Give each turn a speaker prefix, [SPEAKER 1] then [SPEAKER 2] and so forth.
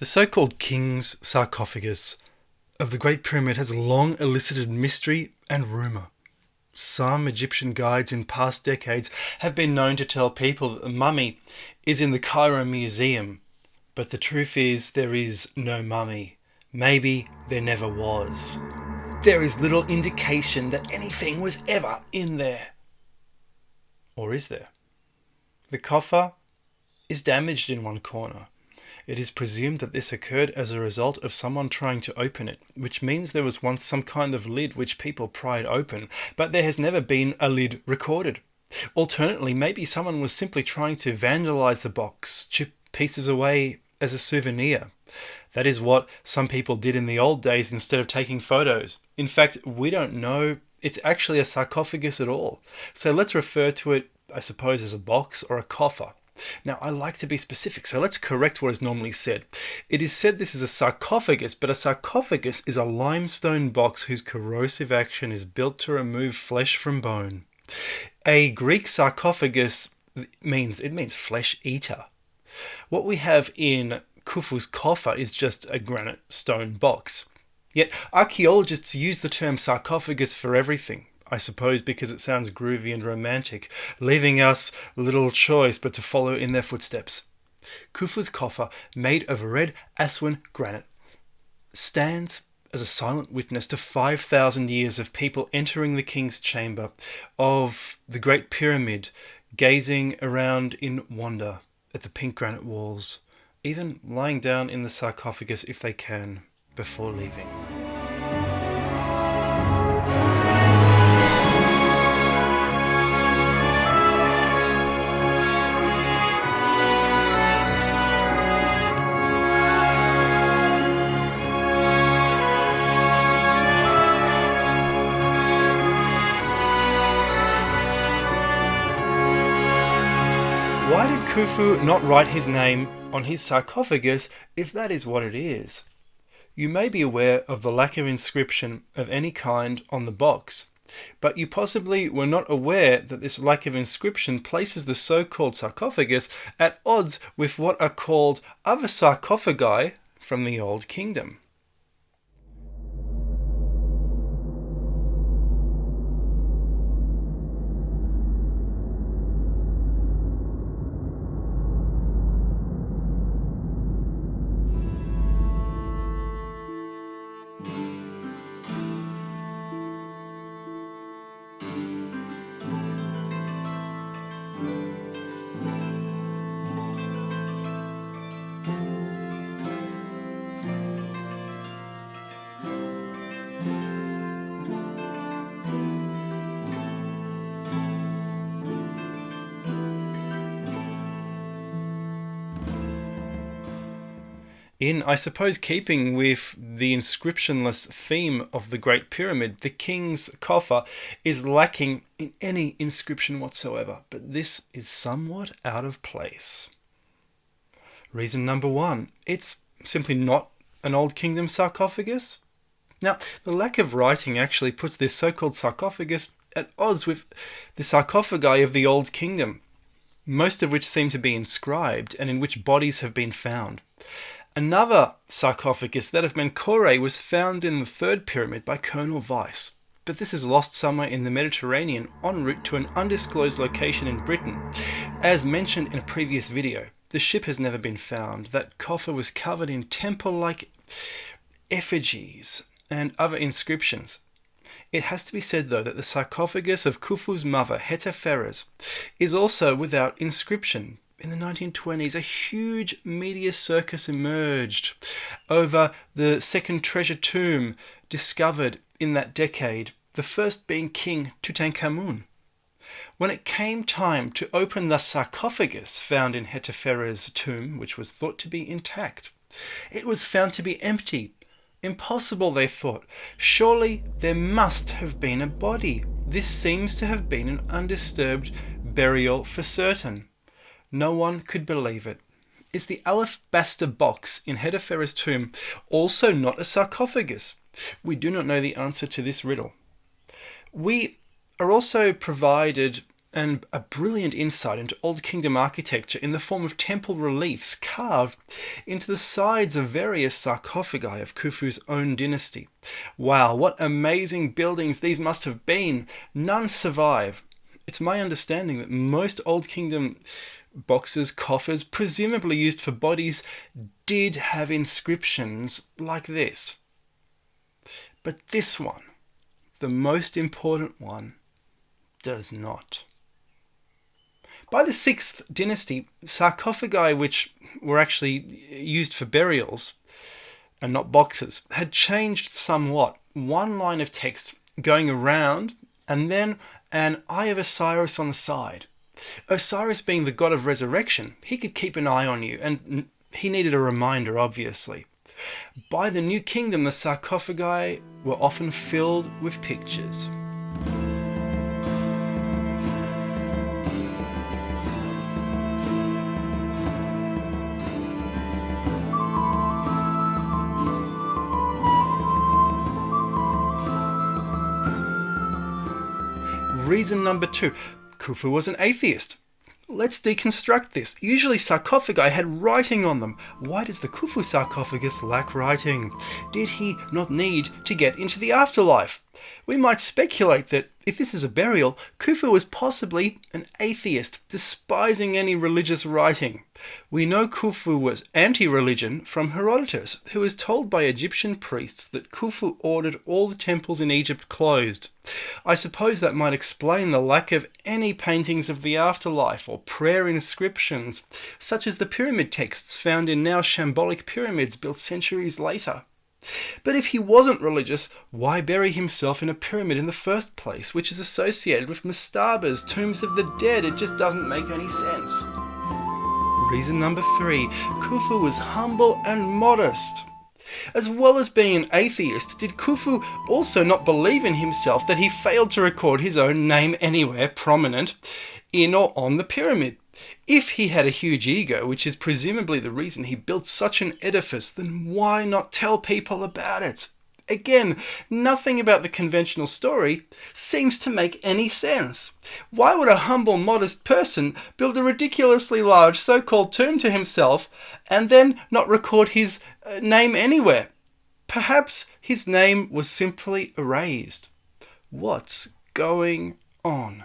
[SPEAKER 1] The so-called King's Sarcophagus of the Great Pyramid has long elicited mystery and rumour. Some Egyptian guides in past decades have been known to tell people that the mummy is in the Cairo Museum, but the truth is there is no mummy. Maybe there never was. There is little indication that anything was ever in there. Or is there? The coffer is damaged in one corner. It is presumed that this occurred as a result of someone trying to open it, which means there was once some kind of lid which people pried open, but there has never been a lid recorded. Alternately, maybe someone was simply trying to vandalize the box, chip pieces away as a souvenir. That is what some people did in the old days instead of taking photos. In fact, we don't know it's actually a sarcophagus at all. So let's refer to it, I suppose, as a box or a coffer. Now, I like to be specific, so let's correct what is normally said. It is said this is a sarcophagus, but a sarcophagus is a limestone box whose corrosive action is built to remove flesh from bone. A Greek sarcophagus means flesh eater. What we have in Khufu's coffer is just a granite stone box. Yet archaeologists use the term sarcophagus for everything. I suppose because it sounds groovy and romantic, leaving us little choice but to follow in their footsteps. Khufu's coffer, made of red Aswan granite, stands as a silent witness to 5,000 years of people entering the king's chamber of the Great Pyramid, gazing around in wonder at the pink granite walls, even lying down in the sarcophagus if they can, before leaving. Why did Khufu not write his name on his sarcophagus if that is what it is? You may be aware of the lack of inscription of any kind on the box, but you possibly were not aware that this lack of inscription places the so-called sarcophagus at odds with what are called other sarcophagi from the Old Kingdom. In, I suppose, keeping with the inscriptionless theme of the Great Pyramid, the king's coffer is lacking in any inscription whatsoever, but this is somewhat out of place. Reason number one, it's simply not an Old Kingdom sarcophagus. Now, the lack of writing actually puts this so-called sarcophagus at odds with the sarcophagi of the Old Kingdom, most of which seem to be inscribed and in which bodies have been found. Another sarcophagus, that of Menkaure, was found in the third pyramid by Colonel Weiss, but this is lost somewhere in the Mediterranean en route to an undisclosed location in Britain. As mentioned in a previous video, the ship has never been found. That coffer was covered in temple-like effigies and other inscriptions. It has to be said, though, that the sarcophagus of Khufu's mother, Hetepheres, is also without inscription. In the 1920s, a huge media circus emerged over the second treasure tomb discovered in that decade, the first being King Tutankhamun. When it came time to open the sarcophagus found in Hetepheres' tomb, which was thought to be intact, it was found to be empty. Impossible, they thought. Surely there must have been a body. This seems to have been an undisturbed burial for certain. No one could believe it. Is the alabaster box in Hetepheres' tomb also not a sarcophagus? We do not know the answer to this riddle. We are also provided and a brilliant insight into Old Kingdom architecture in the form of temple reliefs carved into the sides of various sarcophagi of Khufu's own dynasty. Wow, what amazing buildings these must have been! None survive. It's my understanding that most Old Kingdom boxes, coffers, presumably used for bodies, did have inscriptions like this. But this one, the most important one, does not. By the 6th dynasty, sarcophagi, which were actually used for burials and not boxes, had changed somewhat. One line of text going around and then an eye of Osiris on the side. Osiris being the god of resurrection, he could keep an eye on you, and he needed a reminder, obviously. By the New Kingdom, the sarcophagi were often filled with pictures. Reason number 2, Khufu was an atheist. Let's deconstruct this. Usually sarcophagi had writing on them. Why does the Khufu sarcophagus lack writing? Did he not need to get into the afterlife? We might speculate that if this is a burial, Khufu was possibly an atheist, despising any religious writing. We know Khufu was anti-religion from Herodotus, who was told by Egyptian priests that Khufu ordered all the temples in Egypt closed. I suppose that might explain the lack of any paintings of the afterlife or prayer inscriptions, such as the pyramid texts found in now shambolic pyramids built centuries later. But if he wasn't religious, why bury himself in a pyramid in the first place, which is associated with mastabas, tombs of the dead? It just doesn't make any sense. Reason number 3, Khufu was humble and modest. As well as being an atheist, did Khufu also not believe in himself that he failed to record his own name anywhere prominent in or on the pyramid? If he had a huge ego, which is presumably the reason he built such an edifice, then why not tell people about it? Again, nothing about the conventional story seems to make any sense. Why would a humble, modest person build a ridiculously large so-called tomb to himself and then not record his name anywhere? Perhaps his name was simply erased. What's going on?